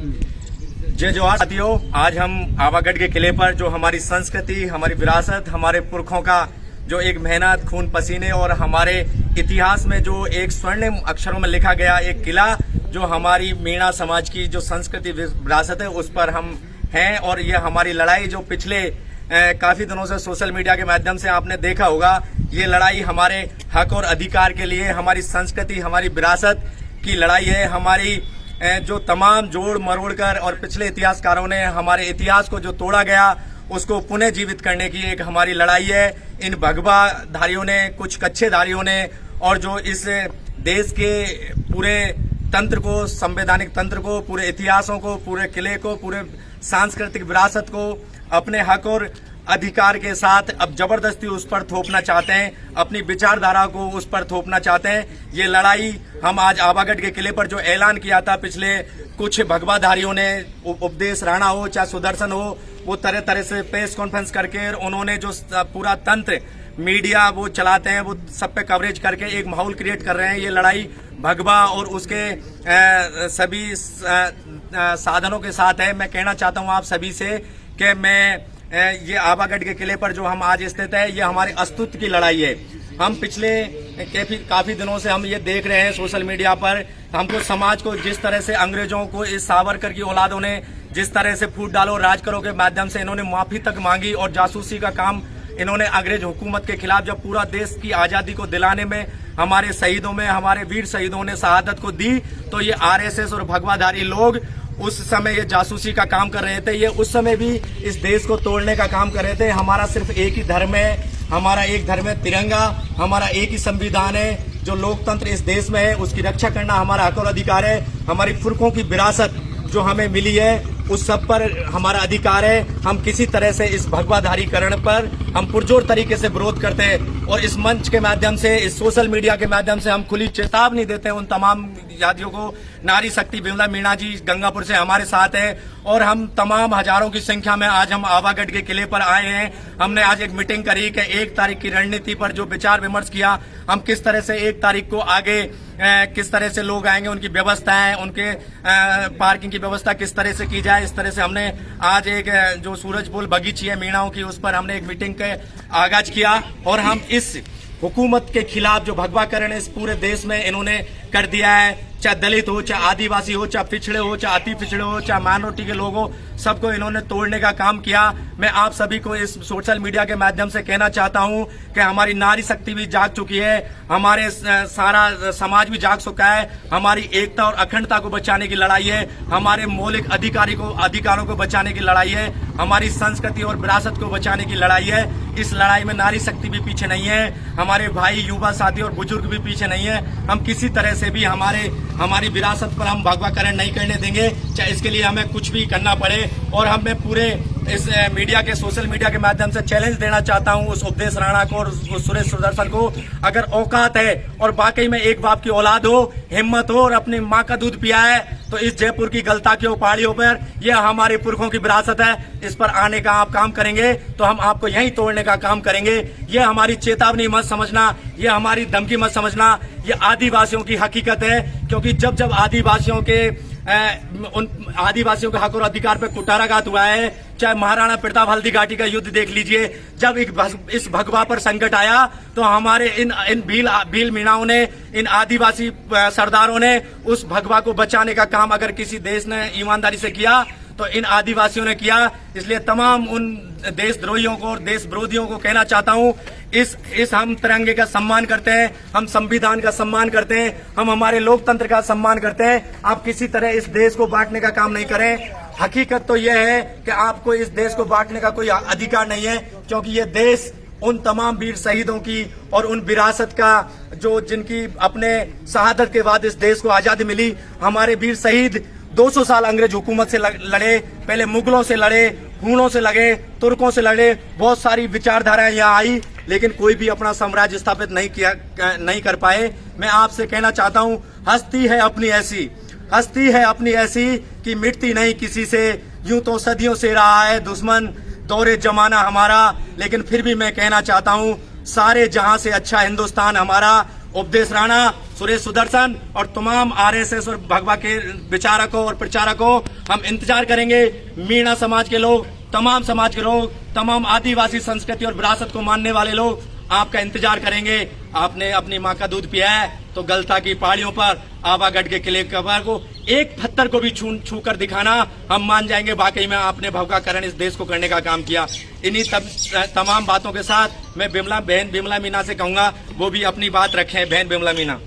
जय जवाहर साथियों, आज हम आवागढ़ के किले पर जो हमारी संस्कृति, हमारी विरासत, हमारे पुरखों का जो एक मेहनत, खून पसीने और हमारे इतिहास में जो एक स्वर्णिम अक्षरों में लिखा गया एक किला, जो हमारी मीणा समाज की जो संस्कृति विरासत है, उस पर हम हैं। और ये हमारी लड़ाई जो पिछले काफी दिनों से सोशल मीडिया के माध्यम से आपने देखा होगा, ये लड़ाई हमारे हक और अधिकार के लिए, हमारी संस्कृति, हमारी विरासत की लड़ाई है। हमारी जो तमाम जोड़ मरोड़ कर और पिछले इतिहासकारों ने हमारे इतिहास को जो तोड़ा गया उसको पुनः जीवित करने की एक हमारी लड़ाई है। इन भगवाधारियों ने, कुछ कच्छेधारियों ने, और जो इस देश के पूरे तंत्र को, संवैधानिक तंत्र को, पूरे इतिहासों को, पूरे किले को, पूरे सांस्कृतिक विरासत को अपने हक और अधिकार के साथ अब जबरदस्ती उस पर थोपना चाहते हैं, अपनी विचारधारा को उस पर थोपना चाहते हैं। ये लड़ाई हम आज आवागढ़ के किले पर जो ऐलान किया था पिछले कुछ भगवाधारियों ने, उपदेश राणा हो चाहे सुदर्शन हो, वो तरह तरह से प्रेस कॉन्फ्रेंस करके उन्होंने जो पूरा तंत्र मीडिया वो चलाते हैं, वो सब पे कवरेज करके एक माहौल क्रिएट कर रहे हैं। ये लड़ाई भगवा और उसके सभी साधनों के साथ है। मैं कहना चाहता हूँ आप सभी से कि ये आवागढ़ के किले पर जो हम आज स्थित है, ये हमारे अस्तित्व की लड़ाई है। हम पिछले काफी दिनों से हम ये देख रहे हैं सोशल मीडिया पर, हमको समाज को जिस तरह से अंग्रेजों को, इस सावरकर की औलादों ने जिस तरह से फूट डालो राज करो के माध्यम से इन्होंने माफी तक मांगी और जासूसी का काम इन्होंने अंग्रेज हुकूमत के खिलाफ, जब पूरा देश की आजादी को दिलाने में हमारे शहीदों में, हमारे वीर शहीदों ने शहादत को दी, तो ये आरएसएस और भगवाधारी लोग उस समय ये जासूसी का काम कर रहे थे। ये उस समय भी इस देश को तोड़ने का काम कर रहे थे। हमारा सिर्फ एक ही धर्म है, हमारा एक धर्म है तिरंगा, हमारा एक ही संविधान है। जो लोकतंत्र इस देश में है उसकी रक्षा करना हमारा हक और अधिकार है। हमारी पुरखों की विरासत जो हमें मिली है उस सब पर हमारा अधिकार है। हम किसी तरह से इस भगवाधारीकरण पर हम पुरजोर तरीके से विरोध करते हैं और इस मंच के माध्यम से, इस सोशल मीडिया के माध्यम से हम खुली चेतावनी देते हैं उन तमाम जातियों को। नारी शक्ति विमला मीणा जी गंगापुर से हमारे साथ है और हम तमाम हजारों की संख्या में आज हम आवागढ़ के किले पर आए हैं। हमने आज एक मीटिंग करी कि 1 तारीख की रणनीति पर जो विचार विमर्श किया, हम किस तरह से 1 तारीख को आगे किस तरह से लोग आएंगे, उनकी व्यवस्थाएं, उनके पार्किंग की व्यवस्था किस तरह से की जाए, इस तरह से हमने आज एक जो सूरजपुर बगीची है मीणाओं की, उस पर हमने एक मीटिंग का आगाज किया। और हम इस हुकूमत के खिलाफ जो भगवाकरण इस पूरे देश में इन्होंने कर दिया है, चाहे दलित हो, चाहे आदिवासी हो, चाहे पिछड़े हो, चाहे अति पिछड़े हो, चाहे माइनॉरिटी के लोग हो, सबको इन्होंने तोड़ने का काम किया। मैं आप सभी को इस सोशल मीडिया के माध्यम से कहना चाहता हूं कि हमारी नारी शक्ति भी जाग चुकी है, हमारे सारा समाज भी जाग चुका है। हमारी एकता और अखंडता को बचाने की लड़ाई है, हमारे मौलिक अधिकारों को बचाने की लड़ाई है, हमारी संस्कृति और विरासत को बचाने की लड़ाई है। इस लड़ाई में नारी शक्ति भी पीछे नहीं है, हमारे भाई, युवा साथी और बुजुर्ग भी पीछे नहीं है। हम किसी तरह से भी हमारी विरासत पर हम भगवाकरण नहीं करने देंगे, चाहे इसके लिए हमें कुछ भी करना पड़े। और हमें पूरे इस मीडिया के, सोशल मीडिया के माध्यम से चैलेंज देना चाहता हूं उस उपदेश राणा को और सुरेश सुदर्शन को, अगर औकात है और वाकई में एक बाप की औलाद हो, हिम्मत हो और अपनी माँ का दूध पिया है, तो इस जयपुर की गलताकियों पहाड़ियों पर, यह हमारे पुरखों की विरासत है, इस पर आने का आप काम करेंगे तो हम आपको यहीं तोड़ने का काम करेंगे। यह हमारी चेतावनी मत समझना, यह हमारी धमकी मत समझना, यह आदिवासियों की हकीकत है। क्योंकि जब आदिवासियों के हक और अधिकार पे कुठाराघात हुआ है, चाहे महाराणा प्रताप हल्दी घाटी का युद्ध देख लीजिए, जब इस भगवा पर संकट आया तो हमारे इन भील मीणाओं ने, इन आदिवासी सरदारों ने उस भगवा को बचाने का काम अगर किसी देश ने ईमानदारी से किया तो इन आदिवासियों ने किया। इसलिए तमाम उन देशद्रोहियों को और देश विरोधियों को कहना चाहता हूँ, इस हम तिरंगे का सम्मान करते हैं, हम संविधान का सम्मान करते हैं, हम हमारे लोकतंत्र का सम्मान करते हैं। आप किसी तरह इस देश को बांटने का काम नहीं करें। हकीकत तो यह है कि आपको इस देश को बांटने का कोई अधिकार नहीं है, क्योंकि ये देश उन तमाम वीर शहीदों की और उन विरासत का जो जिनकी अपने शहादत के बाद इस देश को आजादी मिली। हमारे वीर शहीद 200 साल अंग्रेज हुकूमत से लड़े, पहले मुगलों से लड़े, हूणों से लगे, तुर्कों से लड़े, बहुत सारी विचारधाराएं यहाँ आई, लेकिन कोई भी अपना साम्राज्य स्थापित नहीं कर पाए। मैं आपसे कहना चाहता हूँ, हस्ती है अपनी ऐसी कि मिटती नहीं किसी से, यूं तो सदियों से रहा है दुश्मन दौरे जमाना हमारा। लेकिन फिर भी मैं कहना चाहता हूँ, सारे जहां से अच्छा हिंदुस्तान हमारा, उपदेश राणा, सुरेश सुदर्शन और तमाम आरएसएस और भगवा के विचारकों और प्रचारकों, हम इंतजार करेंगे। मीणा समाज के लोग, तमाम समाज के लोग, तमाम आदिवासी संस्कृति और विरासत को मानने वाले लोग आपका इंतजार करेंगे। आपने अपनी माँ का दूध पिया है तो गलता की पहाड़ियों पर आवागढ़ के किले कबर को एक पत्थर को भी छू कर दिखाना, हम मान जाएंगे वाकई में आपने भवकाकरण इस देश को करने का काम किया। इन्हीं तमाम बातों के साथ मैं बहन बिमला मीणा से कहूंगा वो भी अपनी बात रखें। बहन बिमला मीणा।